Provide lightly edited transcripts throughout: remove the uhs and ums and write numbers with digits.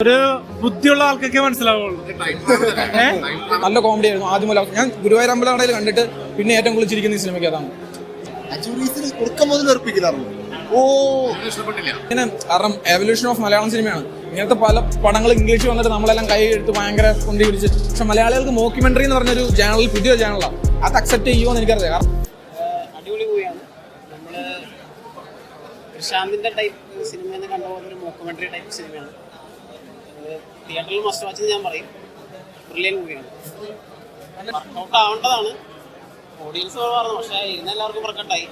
ഒരു ബുദ്ധിയുള്ള ആൾക്കൊക്കെ മനസ്സിലാവുള്ളൂ. നല്ല കോമഡി ആയിരുന്നു ആദ്യം മുതൽ. ഞാൻ ഗുരുവായൂർ അമ്പലനടയിൽ കണ്ടിട്ട് പിന്നെ ഏറ്റവും കൂടുതൽ ചിരിക്കുന്ന ഈ സിനിമയ്ക്ക് അതാണ്. ഇങ്ങനെ കാരണം എവല്യൂഷൻ ഓഫ് മലയാളം സിനിമയാണ്. ഇങ്ങനത്തെ പല പടങ്ങൾ ഇംഗ്ലീഷ് വന്നിട്ട് നമ്മളെല്ലാം കൈ എടുത്ത് ഭയങ്കര കൊണ്ടി പിടിച്ച്, പക്ഷെ മലയാളികൾക്ക് മോക്യുമെന്ററി എന്ന് പറഞ്ഞൊരു ചാനൽ, പുതിയ ചാനലാണ്, അത് അക്സെപ്റ്റ് ചെയ്യുമോ എനിക്കറിയാം. അടിപൊളി മൂവിയാണ്. നമ്മള് പ്രശാന്തിന്റെ ടൈപ്പ് സിനിമ എന്ന് കണ്ട പോലെ ഒരു മോക്യുമെന്ററി ടൈപ്പ് സിനിമയാണ്. തിയേറ്ററിൽ മസ്റ്റ് വാച്ച് ഞാൻ പറയും. ബ്രില്യൻ മൂവിയാണ്. വർക്കൗട്ട് ആവേണ്ടതാണ്. ഓഡിയൻസ് പറഞ്ഞു, പക്ഷേ ഇന്ന് എല്ലാവർക്കും വർക്കൗട്ടായി.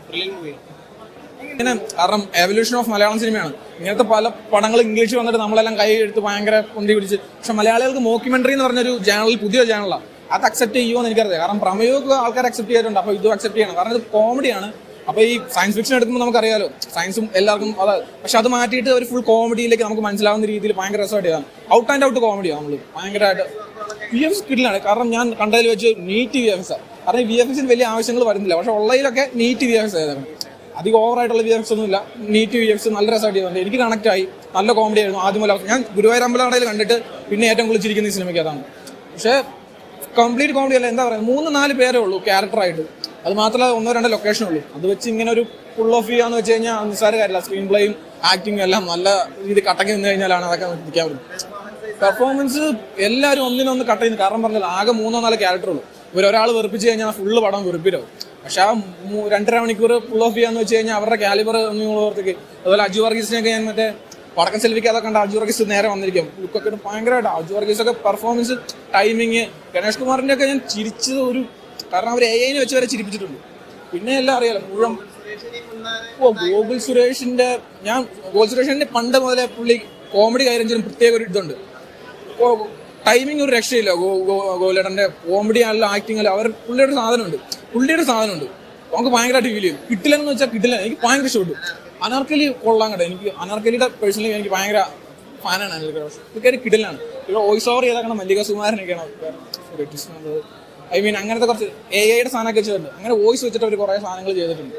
ബ്രില്യൻ മൂവിയാണ്. ഇങ്ങനെ കാരണം എവല്യൂഷൻ ഓഫ് മലയാളം സിനിമയാണ്. ഇങ്ങനത്തെ പല പടങ്ങൾ ഇംഗ്ലീഷ് വന്നിട്ട് നമ്മളെല്ലാം കൈ എടുത്ത് ഭയങ്കര കൊണ്ടി പിടിച്ച്, പക്ഷെ മലയാളികൾക്ക് മോക്യുമെന്ററി എന്ന് പറഞ്ഞൊരു ചാനൽ, പുതിയ ചാനലാണ്, അത് അക്സെപ്റ്റ് ചെയ്യുമോ എന്ന് എനിക്കറിയാം. കാരണം പ്രമേയമൊക്കെ ആൾക്കാർ അക്സെപ്റ്റ് ചെയ്തിട്ടുണ്ട്, അപ്പോൾ ഇതും അക്സെപ്റ്റ് ചെയ്യണം. കാരണം ഇത് കോമഡിയാണ്. അപ്പോൾ ഈ സയൻസ് ഫിക്ഷൻ എടുക്കുമ്പോൾ നമുക്കറിയാലോ, സയൻസും എല്ലാവർക്കും അതാണ്, പക്ഷെ അത് മാറ്റിയിട്ട് ഒരു ഫുൾ കോമഡിയിലേക്ക് നമുക്ക് മനസ്സിലാവുന്ന രീതിയിൽ ഭയങ്കര രസമായിട്ട് ചെയ്താണ്. ഔട്ട് ആൻഡ് ഔട്ട് കോമഡിയാണ്. നമ്മൾ ഭയങ്കരമായിട്ട് VFX കിട്ടിലാണ്. കാരണം ഞാൻ കണ്ടതിൽ വെച്ച് നീറ്റ് VFX ആണ്. കാരണം VFXന് വലിയ ആവശ്യങ്ങൾ വരുന്നില്ല, പക്ഷെ ഉള്ളതിലൊക്കെ നീറ്റ് VFX ആയതാണ്. അധികം ഓവറായിട്ടുള്ള VFX ഒന്നുമില്ല, നീറ്റ് VFX നല്ല രസമായിട്ട് ചെയ്യുന്നുണ്ട്. എനിക്ക് കണക്ട് ആയി. നല്ല കോമഡി ആയിരുന്നു ആദ്യം മുതൽ. ഞാൻ ഗുരുവായൂർ അമ്പലനടയിൽ കണ്ടിട്ട് പിന്നെ ഏറ്റവും കൂടുതൽ ചിരിക്കുന്ന ഈ സിനിമയ്ക്ക് അതാണ്. പക്ഷേ കംപ്ലീറ്റ് കോമഡി അല്ല, എന്താ പറയുക, 3-4 പേരേ ഉള്ളൂ ക്യാരക്ടറായിട്ട്. അത് മാത്രമല്ല 1-2 ലൊക്കേഷനേ ഉള്ളൂ. അത് വെച്ച് ഇങ്ങനെ ഒരു ഫുൾ ഓഫ് ചെയ്യാന്ന് വെച്ച് കഴിഞ്ഞാൽ നിസ്സാര കാര്യമില്ല. സ്ക്രീൻ പ്ലേയും ആക്ടിങ്ങും എല്ലാം നല്ല രീതിയിൽ കട്ടക്കി നിന്ന് കഴിഞ്ഞാലാണ് അതൊക്കെ നിൽക്കാൻ പറ്റും. പെർഫോമൻസ് എല്ലാവരും ഒന്നിനൊന്ന് കട്ട് ചെയ്യുന്നു. കാരണം പറഞ്ഞാൽ ആകെ 3-4 ക്യാരക്ടറുള്ളൂ. ഇവരൊരാൾ വെറുപ്പിച്ച് കഴിഞ്ഞാൽ ഫുള്ള് പടം വെറുപ്പിലാവും. പക്ഷെ ആ 2.5 മണിക്കൂർ ഫുൾ ഓഫ് ചെയ്യാന്ന് വെച്ച് കഴിഞ്ഞാൽ അവരുടെ കാലിബർ ഓർത്തേക്ക്. അതുപോലെ അജു വർഗീസിനെയൊക്കെ ഞാൻ മറ്റേ പടക്കം സെൽഫിക്ക് അതൊക്കെ കണ്ട അജു വർഗീസ് നേരെ വന്നിരിക്കും. ലുക്കൊക്കെ ഭയങ്കരമായിട്ട് അജു വർഗീസൊക്കെ പെർഫോമൻസ്, ടൈമിങ്. ഗണേഷ് കുമാറിന്റെ ഒക്കെ ഞാൻ ചിരിച്ചത് ഒരു, കാരണം അവർ AI വെച്ച് വരെ ചിരിപ്പിച്ചിട്ടുണ്ട്. പിന്നെ എല്ലാം അറിയാലോ മുഴുവൻ. ഗോകുൽ സുരേഷിന്റെ പണ്ട് മുതലേ പുള്ളി കോമഡി കൈരഞ്ജനും പ്രത്യേക ഒരു ഇതുണ്ട്. ടൈമിങ് ഒരു രക്ഷയില്ല. ഗോകുലേട്ടന്റെ കോമഡി ആയാലും ആക്ടിങ് ആയാലും പുള്ളിയുടെ സാധനമുണ്ട്. നമുക്ക് ഭയങ്കരമായിട്ട് ഫീൽ ചെയ്യും. കിട്ടില്ലെന്ന് വെച്ചാൽ കിട്ടില്ല. എനിക്ക് ഭയങ്കര ഇഷ്ടപ്പെട്ടു. അനാർക്കലി കൊള്ളാൻ കേട്ടോ. എനിക്ക് അനാർക്കലിയുടെ പേഴ്സണലി എനിക്ക് ഭയങ്കര ഫാനാണ്. ഇതൊക്കെ കിടലാണ്. ഇവിടെ വോയിസ് ഓവർ ചെയ്താൽ മല്ലിക സുമാരനൊക്കെയാണ് അങ്ങനത്തെ കുറച്ച് AI സാധനമൊക്കെ വെച്ചിട്ടുണ്ട്. അങ്ങനെ വോയിസ് വെച്ചിട്ട് അവർ കുറേ സാധനങ്ങൾ ചെയ്തിട്ടുണ്ട്.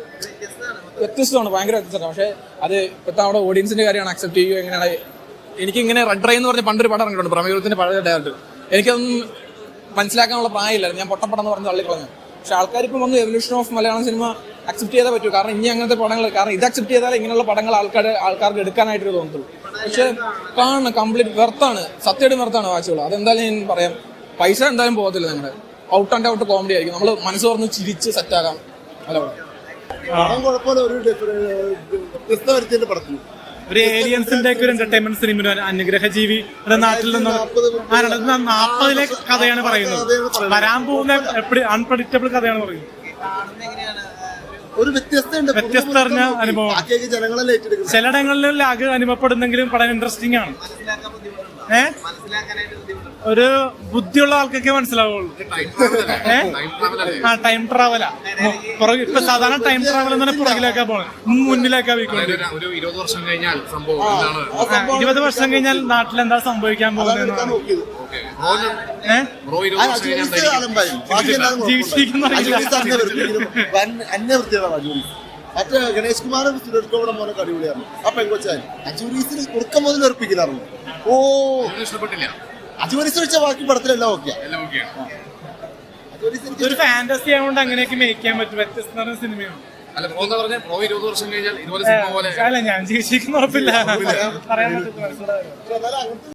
വ്യത്യസ്തമാണ്, ഭയങ്കര വ്യത്യസ്തമാണ്. പക്ഷേ അത് ഇപ്പോഴത്തെ അവിടെ ഓഡിയൻസിന്റെ കാര്യമാണ് അക്സെപ്റ്റ് ചെയ്യുക എങ്ങനെയാണ്. എനിക്കിങ്ങനെ റെഡ് റൈ എന്ന് പറഞ്ഞ പണ്ടൊരു പടം ഇറങ്ങിയിട്ടുണ്ട്, പ്രമേയത്തിന്റെ പഴയ ഡയറക്ടർ. എനിക്കൊന്നും മനസ്സിലാക്കാനുള്ള പ്രായമില്ലായിരുന്നു. ഞാൻ പൊട്ടപ്പടം എന്ന് പറഞ്ഞ് തള്ളിക്കളഞ്ഞു. പക്ഷെ ആൾക്കാർ ഇപ്പം വന്ന് evolution of Malayalam cinema accept ചെയ്താൽ പറ്റൂ. കാരണം ഇനി അങ്ങനത്തെ പടങ്ങൾ, കാരണം ഇത് അക്സെപ്റ്റ് ചെയ്താൽ ഇങ്ങനെയുള്ള പടങ്ങൾ ആൾക്കാർക്ക് എടുക്കാനായിട്ട് തോന്നുള്ളൂ. പക്ഷെ കാണണം, കംപ്ലീറ്റ് വെർത്താണ്, സത്യമായിട്ട് വെർത്താണ് വാച്ചുകൾ. അതെന്തായാലും ഞാൻ പറയാം. പൈസ എന്തായാലും പോകത്തില്ല. നിങ്ങളുടെ ഔട്ട് ആൻഡ് ഔട്ട് കോമഡി ആയിരിക്കും. നമ്മൾ മനസ്സ് തുറന്ന് ചിരിച്ച് സെറ്റാകാം. അല്ല ഒരു ഏലിയൻസിന്റെ ഒക്കെ ഒരു എന്റർടൈൻമെന്റ് സിനിമ, അനുഗ്രഹ ജീവി നാട്ടിൽ നിന്ന് 40-ലെ കഥയാണ് പറയുന്നത്. വരാൻ പോകുന്ന അൺപ്രഡിക്റ്റബിൾ കഥയാണ് പറയുന്നത്. ഒരു വ്യത്യസ്ത അനുഭവം. ചിലയിടങ്ങളിൽ ലാഗ് അനുഭവപ്പെടുന്നെങ്കിലും പടം ഇൻട്രസ്റ്റിംഗ് ആണ്. ഒരു ബുദ്ധിയുള്ള ആൾക്കൊക്കെ മനസ്സിലാവുള്ളൂ. ടൈം ട്രാവലാ. ഇപ്പൊ സാധാരണ ടൈം ട്രാവൽ എന്ന് പറഞ്ഞാൽ പുറകിലേക്കാ പോണത്, മുന്നിലേക്കാ പോയിക്കൊണ്ട്. 20 വർഷം കഴിഞ്ഞാൽ നാട്ടിൽ എന്താ സംഭവിക്കാൻ പോകുന്നത് മറ്റേ ഗണേഷ് കുമാറും സുരേഷ് ഗോപിയുടെ മോനൊക്കെ അടിപൊളിയാണ്. ആ പെങ്കൊച്ചാൻ അജുരീസിന് കുറുക്കം മുതൽ ഉറപ്പിക്കലായിരുന്നു. അജുരീസ് വെച്ച ബാക്കി പടത്തിലെല്ലാം ഓക്കെ. ഒരു ഫാന്റസി ആയതുകൊണ്ട് അങ്ങനെയൊക്കെ മേക്ക് ചെയ്യാൻ പറ്റും. വ്യത്യസ്ത സിനിമയാണ്. അല്ല, ഞാൻ ജീവിച്ചിരിക്കുന്ന ഉറപ്പില്ല, പറയാൻ പറ്റില്ല.